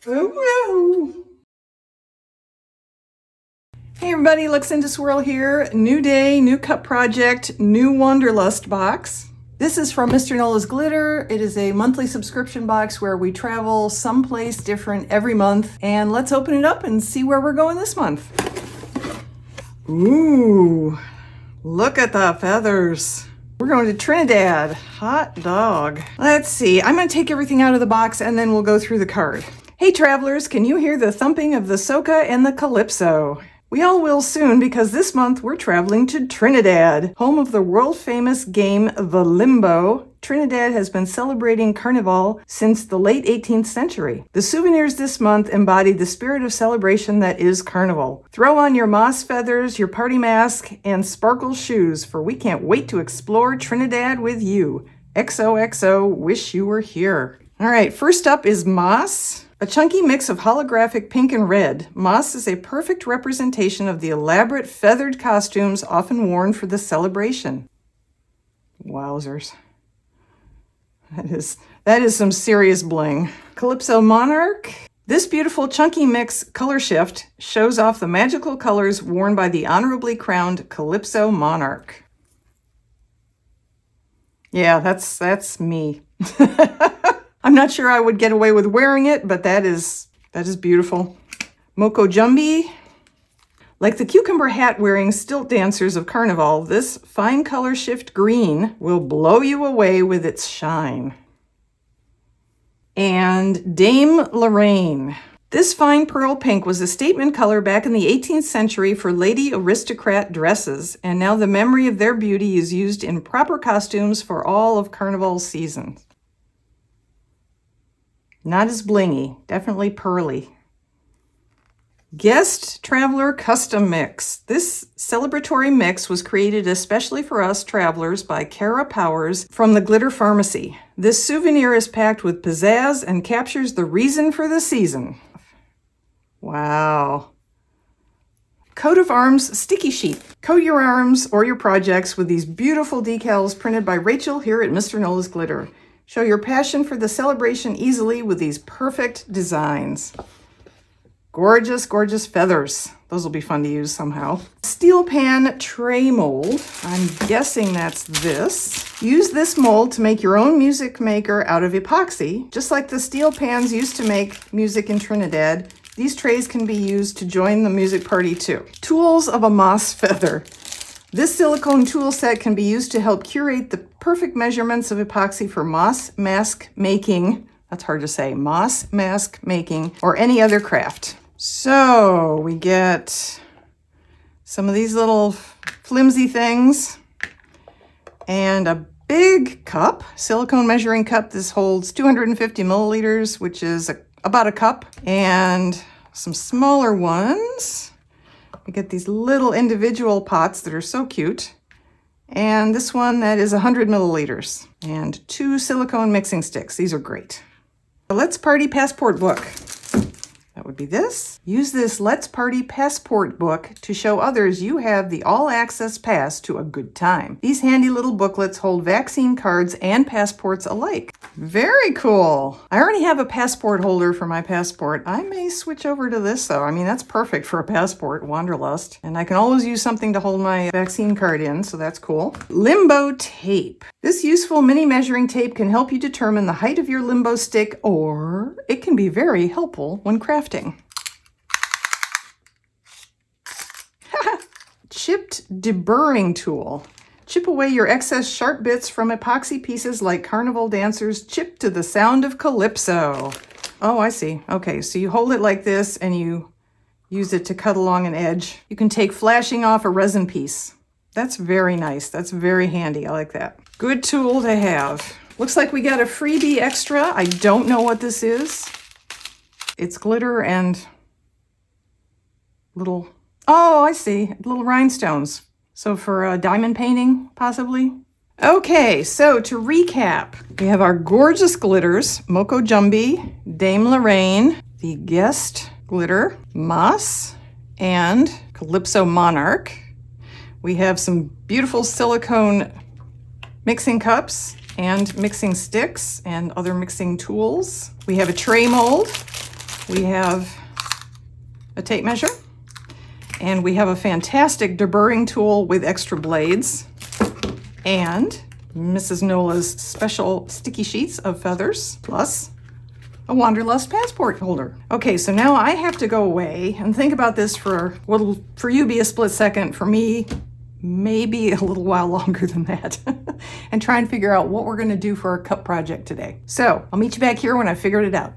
Ooh. Hey everybody, Looks into Swirl here. New day, new cup project, new Wanderlust box. This is from Mr. Nola's Glitter. It is a monthly subscription box where we travel someplace different every month. And let's open it up and see where we're going this month. Ooh, look at the feathers. We're going to Trinidad. Hot dog. Let's see. I'm going to take everything out of the box and then we'll go through the card. Hey travelers, can you hear the thumping of the soca and the calypso? We all will soon because this month we're traveling to Trinidad, home of the world-famous game The Limbo. Trinidad has been celebrating Carnival since the late 18th century. The souvenirs this month embody the spirit of celebration that is Carnival. Throw on your moss feathers, your party mask, and sparkle shoes, for we can't wait to explore Trinidad with you. XOXO, wish you were here. All right, first up is moss. A chunky mix of holographic pink and red, moss is a perfect representation of the elaborate feathered costumes often worn for the celebration. Wowzers. That is some serious bling. Calypso Monarch. This beautiful chunky mix color shift shows off the magical colors worn by the honorably crowned Calypso Monarch. Yeah, that's me. I'm not sure I would get away with wearing it, but that is beautiful. Moko Jumbi. Like the cucumber hat wearing stilt dancers of Carnival, this fine color shift green will blow you away with its shine. And Dame Lorraine. This fine pearl pink was a statement color back in the 18th century for lady aristocrat dresses, and now the memory of their beauty is used in proper costumes for all of Carnival's seasons. Not as blingy, definitely pearly. Guest Traveler Custom Mix. This celebratory mix was created especially for us travelers by Kara Powers from the Glitter Pharmacy. This souvenir is packed with pizzazz and captures the reason for the season. Wow. Coat of Arms Sticky Sheet. Coat your arms or your projects with these beautiful decals printed by Rachel here at Mr. Nola's Glitter. Show your passion for the celebration easily with these perfect designs. Gorgeous, gorgeous feathers. Those will be fun to use somehow. Steel pan tray mold. I'm guessing that's this. Use this mold to make your own music maker out of epoxy. Just like the steel pans used to make music in Trinidad, these trays can be used to join the music party too. Tools of a moss feather. This silicone tool set can be used to help curate the perfect measurements of epoxy for moss mask making. That's hard to say. Moss mask making or any other craft. So we get some of these little flimsy things and a big cup, silicone measuring cup. This holds 250 milliliters, which is about a cup, and some smaller ones. We get these little individual pots that are so cute. And this one that is 100 milliliters. And 2 silicone mixing sticks. These are great. The Let's Party Passport Book. That would be this. Use this Let's Party Passport book to show others you have the all-access pass to a good time. These handy little booklets hold vaccine cards and passports alike. Very cool. I already have a passport holder for my passport. I may switch over to this though. I mean, that's perfect for a passport, Wanderlust. And I can always use something to hold my vaccine card in, so that's cool. Limbo tape. This useful mini measuring tape can help you determine the height of your limbo stick, or it can be very helpful when crafting. Chipped deburring tool. Chip away your excess sharp bits from epoxy pieces like Carnival dancers chip to the sound of calypso. Oh, I see. Okay, so you hold it like this and you use it to cut along an edge. You can take flashing off a resin piece. That's very nice. That's very handy. I like that. Good tool to have. Looks like we got a freebie extra. I don't know what this is. It's glitter and little, oh, I see, little rhinestones. So for diamond painting, possibly. Okay, so to recap, we have our gorgeous glitters, Moko Jumbi, Dame Lorraine, the Guest Glitter, Moss, and Calypso Monarch. We have some beautiful silicone mixing cups and mixing sticks and other mixing tools. We have a tray mold we have a tape measure, and we have a fantastic deburring tool with extra blades, and Mrs. Nola's special sticky sheets of feathers, plus a Wanderlust passport holder. Okay, so now I have to go away and think about this for what'll for you be a split second, for me maybe a little while longer than that, and try and figure out what we're going to do for our cup project today. So I'll meet you back here when I figured it out.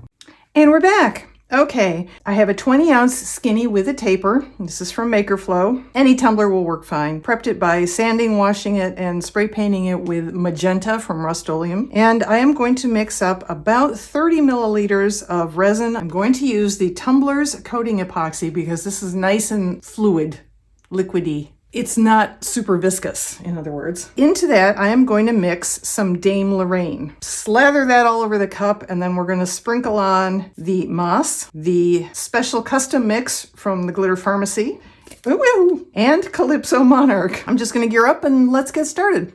And we're back. Okay, I have a 20-ounce skinny with a taper. This is from Maker Flow. Any tumbler will work fine. Prepped it by sanding, washing it, and spray painting it with magenta from Rust-Oleum. And I am going to mix up about 30 milliliters of resin. I'm going to use the Tumblers coating epoxy because this is nice and fluid, liquidy. It's not super viscous, in other words. Into that, I am going to mix some Dame Lorraine. Slather that all over the cup, and then we're going to sprinkle on the moss, the special custom mix from the Glitter Pharmacy, and Calypso Monarch. I'm just going to gear up and let's get started.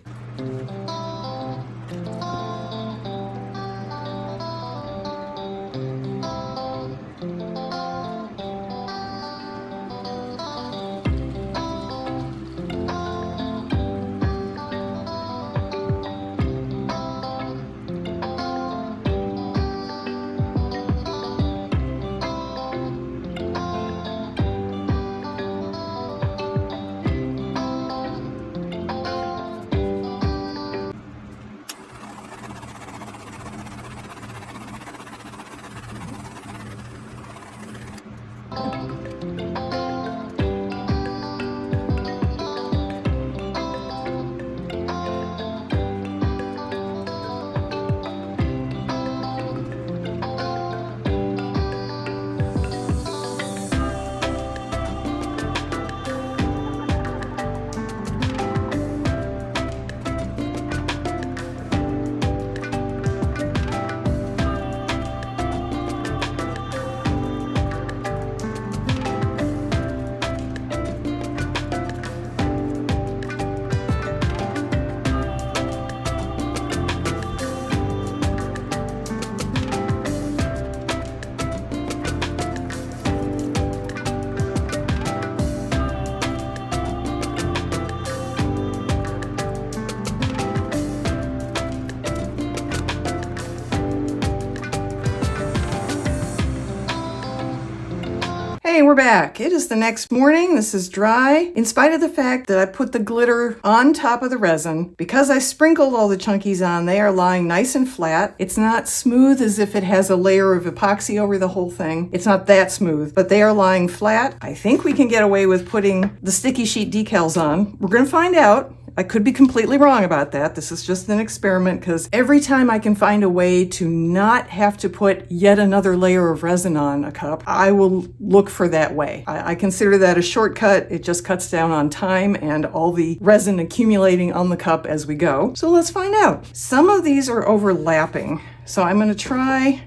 Hey, we're back. It is the next morning. This is dry. In spite of the fact that I put the glitter on top of the resin, because I sprinkled all the chunkies on, they are lying nice and flat. It's not smooth as if it has a layer of epoxy over the whole thing. It's not that smooth, but they are lying flat. I think we can get away with putting the sticky sheet decals on. We're going to find out. I could be completely wrong about that. This is just an experiment because every time I can find a way to not have to put yet another layer of resin on a cup, I will look for that way. I consider that a shortcut. It just cuts down on time and all the resin accumulating on the cup as we go. So let's find out. Some of these are overlapping. So I'm going to try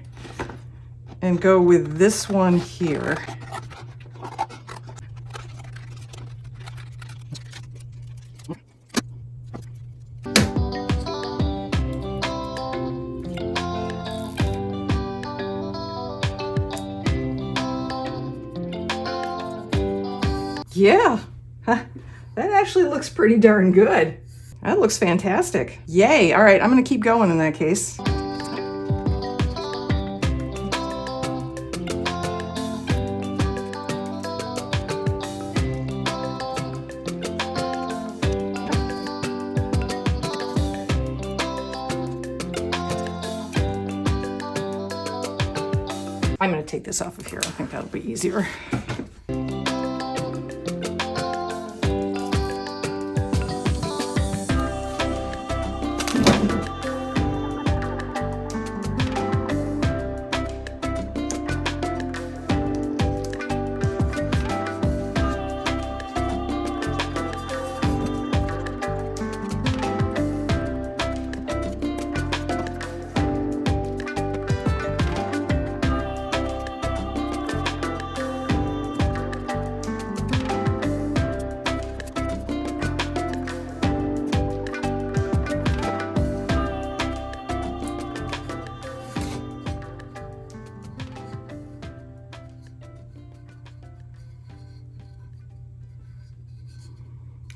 and go with this one here. Yeah, that actually looks pretty darn good. That looks fantastic. Yay. All right, I'm going to keep going in that case. I'm going to take this off of here. I think that'll be easier.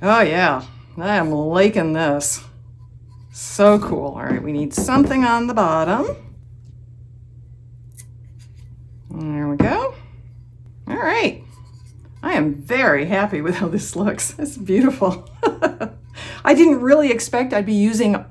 Oh yeah, I am liking this. So cool. All right, we need something on the bottom. There we go. All right. I am very happy with how this looks. It's beautiful. I didn't really expect I'd be using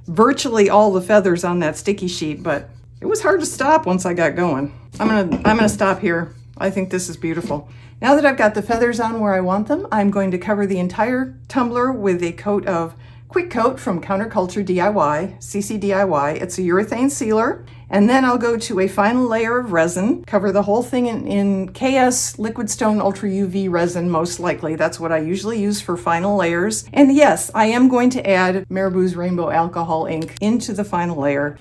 virtually all the feathers on that sticky sheet, but it was hard to stop once I got going. I'm gonna stop here. I think this is beautiful. Now that I've got the feathers on where I want them, I'm going to cover the entire tumbler with a coat of Quick Coat from Counterculture DIY, CC DIY. It's a urethane sealer. And then I'll go to a final layer of resin, cover the whole thing in KS Liquid Stone Ultra UV resin, most likely. That's what I usually use for final layers. And yes, I am going to add Marabou's Rainbow Alcohol ink into the final layer.